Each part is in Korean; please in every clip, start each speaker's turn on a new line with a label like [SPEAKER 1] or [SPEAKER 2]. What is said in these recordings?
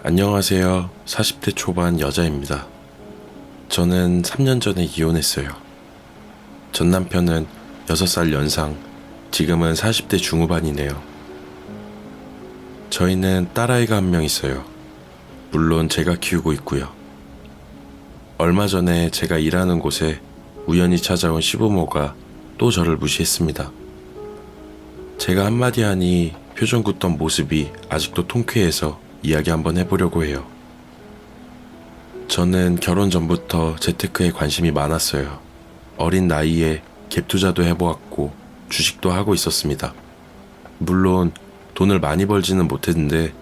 [SPEAKER 1] 안녕하세요. 40대 초반 여자입니다. 저는 3년 전에 이혼했어요. 전 남편은 6살 연상, 지금은 40대 중후반이네요. 저희는 딸아이가 한 명 있어요. 물론 제가 키우고 있고요. 얼마 전에 제가 일하는 곳에 우연히 찾아온 시부모가 또 저를 무시했습니다. 제가 한마디 하니 표정 굳던 모습이 아직도 통쾌해서 이야기 한번 해보려고 해요. 저는 결혼 전부터 재테크에 관심이 많았어요. 어린 나이에 갭 투자도 해보았고 주식도 하고 있었습니다. 물론 돈을 많이 벌지는 못했는데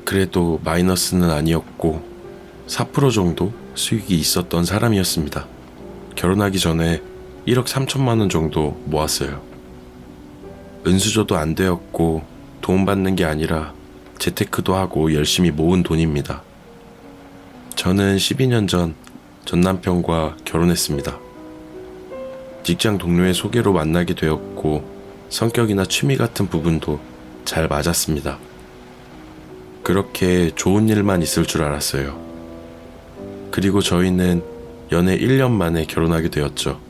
[SPEAKER 1] 그래도 마이너스는 아니었고 4% 정도 수익이 있었던 사람이었습니다. 결혼하기 전에 1억 3천만 원 정도 모았어요. 은수저도 안 되었고 도움받는 게 아니라 재테크도 하고 열심히 모은 돈입니다. 저는 12년 전 남편과 결혼했습니다. 직장 동료의 소개로 만나게 되었고 성격이나 취미 같은 부분도 잘 맞았습니다. 그렇게 좋은 일만 있을 줄 알았어요. 그리고 저희는 연애 1년 만에 결혼하게 되었죠.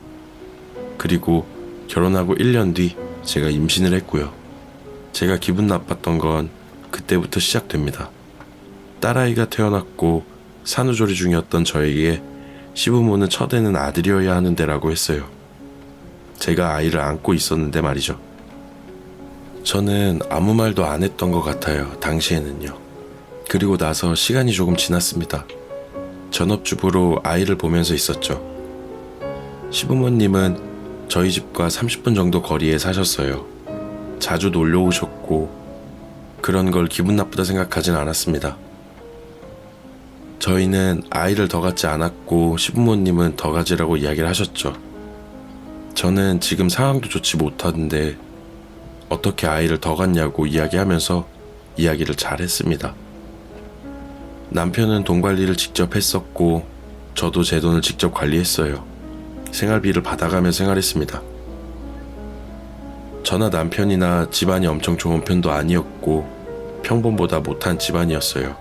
[SPEAKER 1] 그리고 결혼하고 1년 뒤 제가 임신을 했고요. 제가 기분 나빴던 건 그때부터 시작됩니다. 딸아이가 태어났고 산후조리 중이었던 저에게 시부모는 첫애는 아들이어야 하는데 라고 했어요. 제가 아이를 안고 있었는데 말이죠. 저는 아무 말도 안 했던 것 같아요. 당시에는요. 그리고 나서 시간이 조금 지났습니다. 전업주부로 아이를 보면서 있었죠. 시부모님은 저희 집과 30분 정도 거리에 사셨어요. 자주 놀러 오셨고 그런 걸 기분 나쁘다 생각하진 않았습니다. 저희는 아이를 더 갖지 않았고 시부모님은 더 가지라고 이야기를 하셨죠. 저는 지금 상황도 좋지 못하는데 어떻게 아이를 더 갖냐고 이야기하면서 이야기를 잘 했습니다. 남편은 돈 관리를 직접 했었고 저도 제 돈을 직접 관리했어요. 생활비를 받아가며 생활했습니다. 저나 남편이나 집안이 엄청 좋은 편도 아니었고 평범보다 못한 집안이었어요.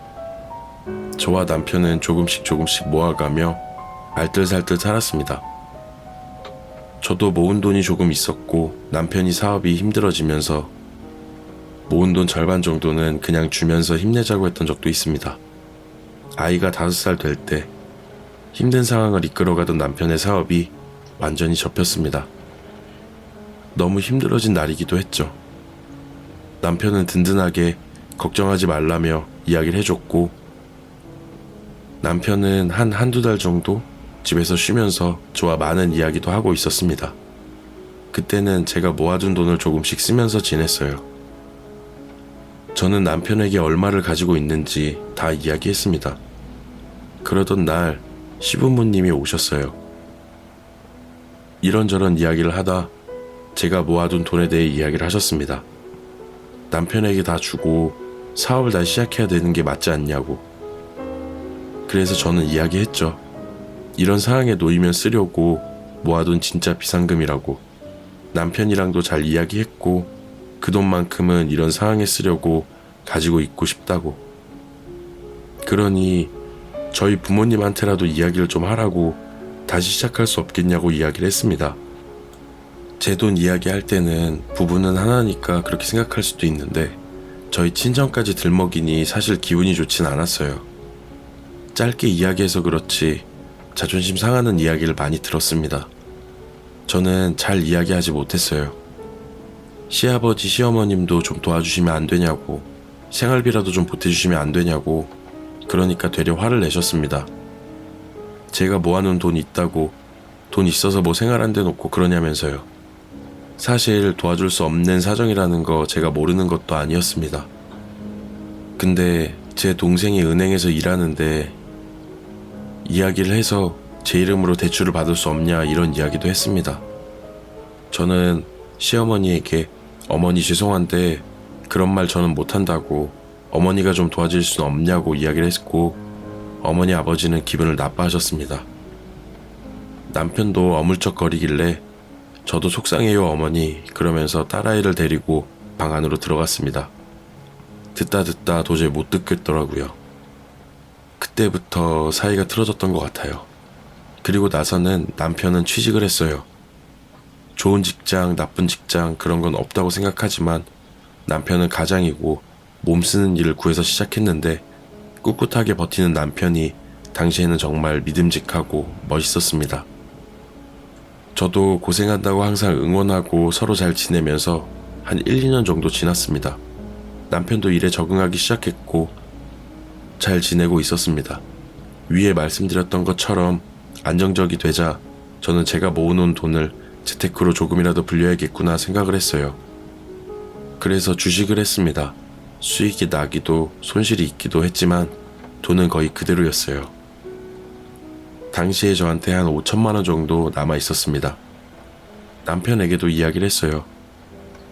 [SPEAKER 1] 저와 남편은 조금씩 모아가며 알뜰살뜰 살았습니다. 저도 모은 돈이 조금 있었고 남편이 사업이 힘들어지면서 모은 돈 절반 정도는 그냥 주면서 힘내자고 했던 적도 있습니다. 아이가 5살 될 때 힘든 상황을 이끌어가던 남편의 사업이 완전히 접혔습니다. 너무 힘들어진 날이기도 했죠. 남편은 든든하게 걱정하지 말라며 이야기를 해줬고 남편은 한두 달 정도 집에서 쉬면서 저와 많은 이야기도 하고 있었습니다. 그때는 제가 모아둔 돈을 조금씩 쓰면서 지냈어요. 저는 남편에게 얼마를 가지고 있는지 다 이야기했습니다. 그러던 날 시부모님이 오셨어요. 이런저런 이야기를 하다 제가 모아둔 돈에 대해 이야기를 하셨습니다. 남편에게 다 주고 사업을 다시 시작해야 되는 게 맞지 않냐고. 그래서 저는 이야기했죠. 이런 상황에 놓이면 쓰려고 모아둔 진짜 비상금이라고. 남편이랑도 잘 이야기했고 그 돈만큼은 이런 상황에 쓰려고 가지고 있고 싶다고. 그러니 저희 부모님한테라도 이야기를 좀 하라고 다시 시작할 수 없겠냐고 이야기를 했습니다. 제 돈 이야기할 때는 부부는 하나니까 그렇게 생각할 수도 있는데 저희 친정까지 들먹이니 사실 기분이 좋진 않았어요. 짧게 이야기해서 그렇지 자존심 상하는 이야기를 많이 들었습니다. 저는 잘 이야기하지 못했어요. 시아버지, 시어머님도 좀 도와주시면 안 되냐고, 생활비라도 좀 보태주시면 안 되냐고, 그러니까 되려 화를 내셨습니다. 제가 모아놓은 돈 있다고, 돈 있어서 뭐 생활 안 돼 놓고 그러냐면서요. 사실 도와줄 수 없는 사정이라는 거 제가 모르는 것도 아니었습니다. 근데 제 동생이 은행에서 일하는데 이야기를 해서 제 이름으로 대출을 받을 수 없냐 이런 이야기도 했습니다. 저는 시어머니에게 어머니 죄송한데 그런 말 저는 못한다고 어머니가 좀 도와줄 수는 없냐고 이야기를 했고 어머니 아버지는 기분을 나빠하셨습니다. 남편도 어물쩍거리길래 저도 속상해요 어머니 그러면서 딸아이를 데리고 방 안으로 들어갔습니다. 듣다 도저히 못 듣겠더라고요. 그때부터 사이가 틀어졌던 것 같아요. 그리고 나서는 남편은 취직을 했어요. 좋은 직장, 나쁜 직장 그런 건 없다고 생각하지만 남편은 가장이고 몸 쓰는 일을 구해서 시작했는데 꿋꿋하게 버티는 남편이 당시에는 정말 믿음직하고 멋있었습니다. 저도 고생한다고 항상 응원하고 서로 잘 지내면서 한 1, 2년 정도 지났습니다. 남편도 일에 적응하기 시작했고 잘 지내고 있었습니다. 위에 말씀드렸던 것처럼 안정적이 되자 저는 제가 모아놓은 돈을 재테크로 조금이라도 불려야겠구나 생각을 했어요. 그래서 주식을 했습니다. 수익이 나기도 손실이 있기도 했지만 돈은 거의 그대로였어요. 당시에 저한테 한 5천만 원 정도 남아 있었습니다. 남편에게도 이야기를 했어요.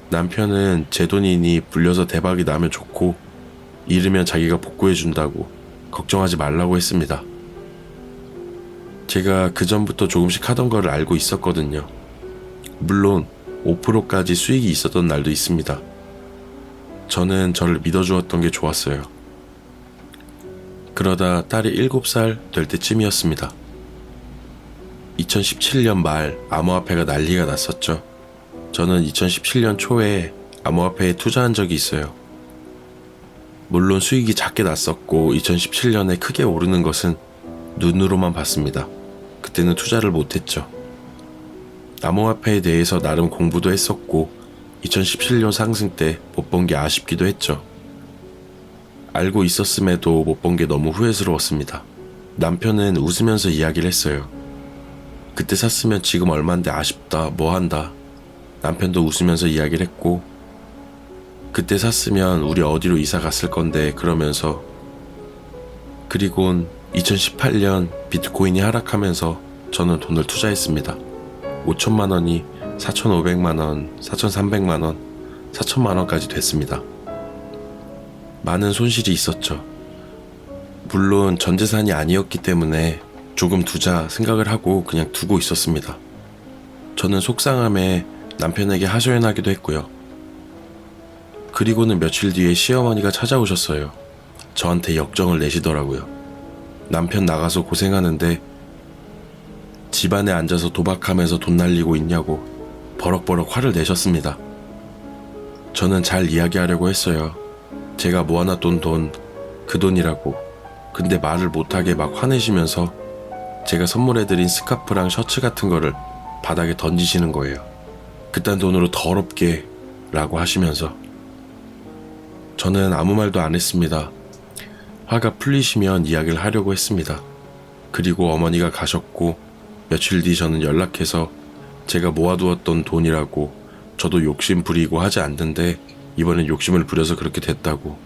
[SPEAKER 1] 남편은 제 돈이니 불려서 대박이 나면 좋고 잃으면 자기가 복구해준다고 걱정하지 말라고 했습니다. 제가 그 전부터 조금씩 하던 거를 알고 있었거든요. 물론 5%까지 수익이 있었던 날도 있습니다. 저는 저를 믿어주었던 게 좋았어요. 그러다 딸이 7살 될 때쯤이었습니다. 2017년 말 암호화폐가 난리가 났었죠. 저는 2017년 초에 암호화폐에 투자한 적이 있어요. 물론 수익이 작게 났었고 2017년에 크게 오르는 것은 눈으로만 봤습니다. 그때는 투자를 못했죠. 암호화폐에 대해서 나름 공부도 했었고 2017년 상승 때 못 본 게 아쉽기도 했죠. 알고 있었음에도 못 본 게 너무 후회스러웠습니다. 남편은 웃으면서 이야기를 했어요. 그때 샀으면 지금 얼만데 아쉽다, 뭐 한다. 남편도 웃으면서 이야기를 했고 그때 샀으면 우리 어디로 이사 갔을 건데 그러면서 그리곤 2018년 비트코인이 하락하면서 저는 돈을 투자했습니다. 5천만 원이 4,500만 원, 4,300만 원, 4천만 원까지 됐습니다. 많은 손실이 있었죠. 물론 전 재산이 아니었기 때문에 조금 두자 생각을 하고 그냥 두고 있었습니다. 저는 속상함에 남편에게 하소연하기도 했고요. 그리고는 며칠 뒤에 시어머니가 찾아오셨어요. 저한테 역정을 내시더라고요. 남편 나가서 고생하는데 집안에 앉아서 도박하면서 돈 날리고 있냐고 버럭버럭 화를 내셨습니다. 저는 잘 이야기하려고 했어요. 제가 모아놨던 돈, 그 돈이라고. 근데 말을 못하게 막 화내시면서 제가 선물해드린 스카프랑 셔츠 같은 거를 바닥에 던지시는 거예요. 그딴 돈으로 더럽게 라고 하시면서 저는 아무 말도 안 했습니다. 화가 풀리시면 이야기를 하려고 했습니다. 그리고 어머니가 가셨고 며칠 뒤 저는 연락해서 제가 모아두었던 돈이라고 저도 욕심 부리고 하지 않는데 이번엔 욕심을 부려서 그렇게 됐다고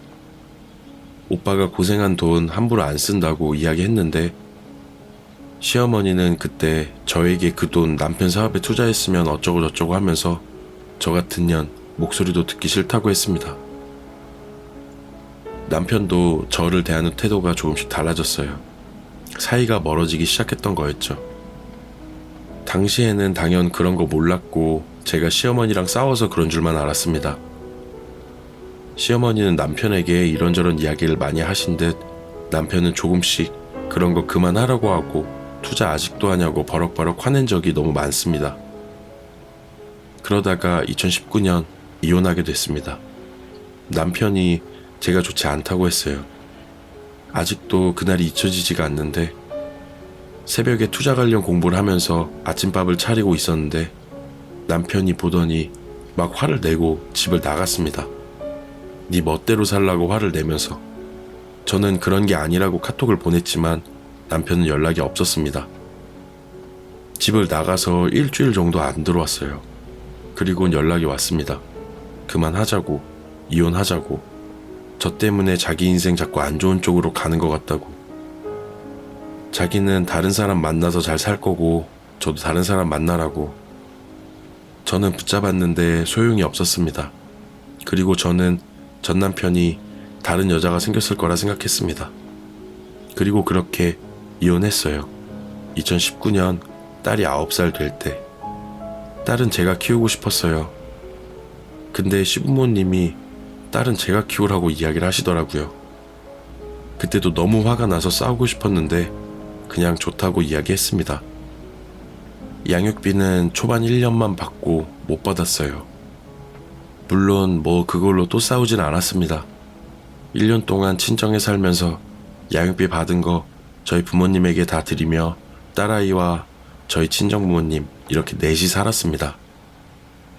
[SPEAKER 1] 오빠가 고생한 돈 함부로 안 쓴다고 이야기했는데 시어머니는 그때 저에게 그 돈 남편 사업에 투자했으면 어쩌고 저쩌고 하면서 저 같은 년 목소리도 듣기 싫다고 했습니다. 남편도 저를 대하는 태도가 조금씩 달라졌어요. 사이가 멀어지기 시작했던 거였죠. 당시에는 당연 그런 거 몰랐고 제가 시어머니랑 싸워서 그런 줄만 알았습니다. 시어머니는 남편에게 이런저런 이야기를 많이 하신 듯 남편은 조금씩 그런 거 그만하라고 하고 투자 아직도 하냐고 버럭버럭 화낸 적이 너무 많습니다. 그러다가 2019년 이혼하게 됐습니다. 남편이 제가 좋지 않다고 했어요. 아직도 그날이 잊혀지지가 않는데 새벽에 투자 관련 공부를 하면서 아침밥을 차리고 있었는데 남편이 보더니 막 화를 내고 집을 나갔습니다. 네 멋대로 살라고 화를 내면서. 저는 그런 게 아니라고 카톡을 보냈지만 남편은 연락이 없었습니다. 집을 나가서 일주일 정도 안 들어왔어요. 그리고는 연락이 왔습니다. 그만하자고, 이혼하자고. 저 때문에 자기 인생 자꾸 안 좋은 쪽으로 가는 것 같다고. 자기는 다른 사람 만나서 잘 살 거고 저도 다른 사람 만나라고. 저는 붙잡았는데 소용이 없었습니다. 그리고 저는 전 남편이 다른 여자가 생겼을 거라 생각했습니다. 그리고 그렇게 이혼했어요. 2019년 딸이 9살 될 때. 딸은 제가 키우고 싶었어요. 근데 시부모님이 딸은 제가 키우라고 이야기를 하시더라고요. 그때도 너무 화가 나서 싸우고 싶었는데 그냥 좋다고 이야기했습니다. 양육비는 초반 1년만 받고 못 받았어요. 물론 그걸로 또 싸우진 않았습니다. 1년 동안 친정에 살면서 양육비 받은 거 저희 부모님에게 다 드리며 딸아이와 저희 친정부모님 이렇게 넷이 살았습니다.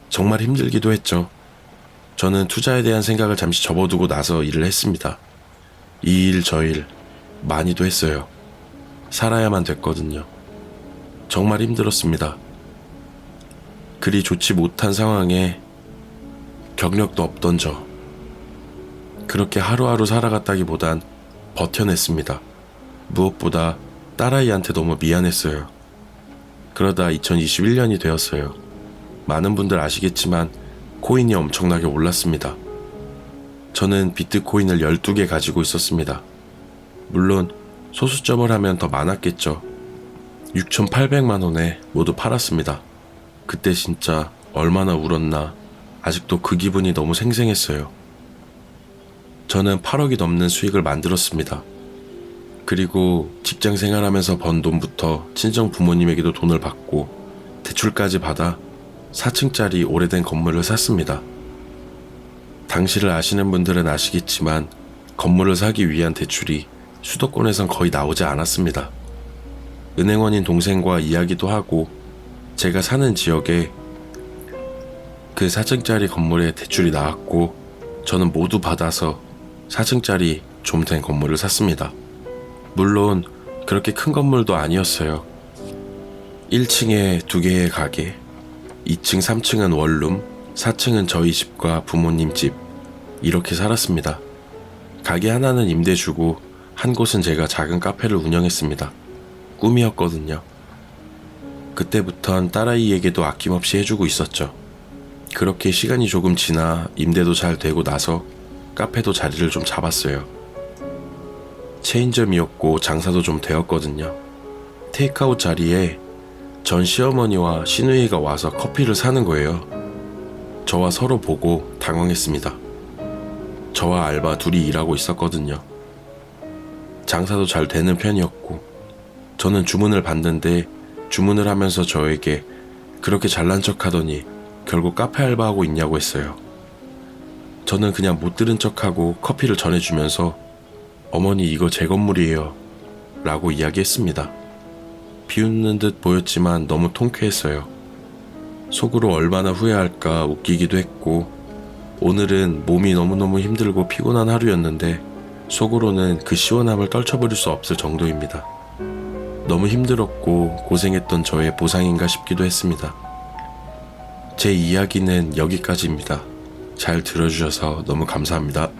[SPEAKER 1] 정말 힘들기도 했죠. 저는 투자에 대한 생각을 잠시 접어두고 나서 일을 했습니다. 이 일 저 일 많이도 했어요. 살아야만 됐거든요. 정말 힘들었습니다. 그리 좋지 못한 상황에 경력도 없던 저, 그렇게 하루하루 살아갔다기보단 버텨냈습니다. 무엇보다 딸아이한테 너무 미안했어요. 그러다 2021년이 되었어요. 많은 분들 아시겠지만 코인이 엄청나게 올랐습니다. 저는 비트코인을 12개 가지고 있었습니다. 물론 소수점을 하면 더 많았겠죠. 6,800만 원에 모두 팔았습니다. 그때 진짜 얼마나 울었나. 아직도 그 기분이 너무 생생했어요. 저는 8억이 넘는 수익을 만들었습니다. 그리고 직장 생활하면서 번 돈부터 친정 부모님에게도 돈을 받고 대출까지 받아 4층짜리 오래된 건물을 샀습니다. 당시를 아시는 분들은 아시겠지만 건물을 사기 위한 대출이 수도권에선 거의 나오지 않았습니다. 은행원인 동생과 이야기도 하고 제가 사는 지역에 그 4층짜리 건물에 대출이 나왔고 저는 모두 받아서 4층짜리 좀 된 건물을 샀습니다. 물론 그렇게 큰 건물도 아니었어요. 1층에 2개의 가게, 2층, 3층은 원룸, 4층은 저희 집과 부모님 집, 이렇게 살았습니다. 가게 하나는 임대 주고 한 곳은 제가 작은 카페를 운영했습니다. 꿈이었거든요. 그때부턴 딸아이에게도 아낌없이 해주고 있었죠. 그렇게 시간이 조금 지나 임대도 잘 되고 나서 카페도 자리를 좀 잡았어요. 체인점이었고 장사도 좀 되었거든요. 테이크아웃 자리에 전 시어머니와 시누이가 와서 커피를 사는 거예요. 저와 서로 보고 당황했습니다. 저와 알바 둘이 일하고 있었거든요. 장사도 잘 되는 편이었고 저는 주문을 받는데 주문을 하면서 저에게 그렇게 잘난 척하더니 결국 카페 알바하고 있냐고 했어요. 저는 그냥 못 들은 척하고 커피를 전해주면서 어머니 이거 제 건물이에요 라고 이야기했습니다. 비웃는 듯 보였지만 너무 통쾌했어요. 속으로 얼마나 후회할까 웃기기도 했고 오늘은 몸이 너무너무 힘들고 피곤한 하루였는데 속으로는 그 시원함을 떨쳐버릴 수 없을 정도입니다. 너무 힘들었고 고생했던 저의 보상인가 싶기도 했습니다. 제 이야기는 여기까지입니다. 잘 들어주셔서 너무 감사합니다.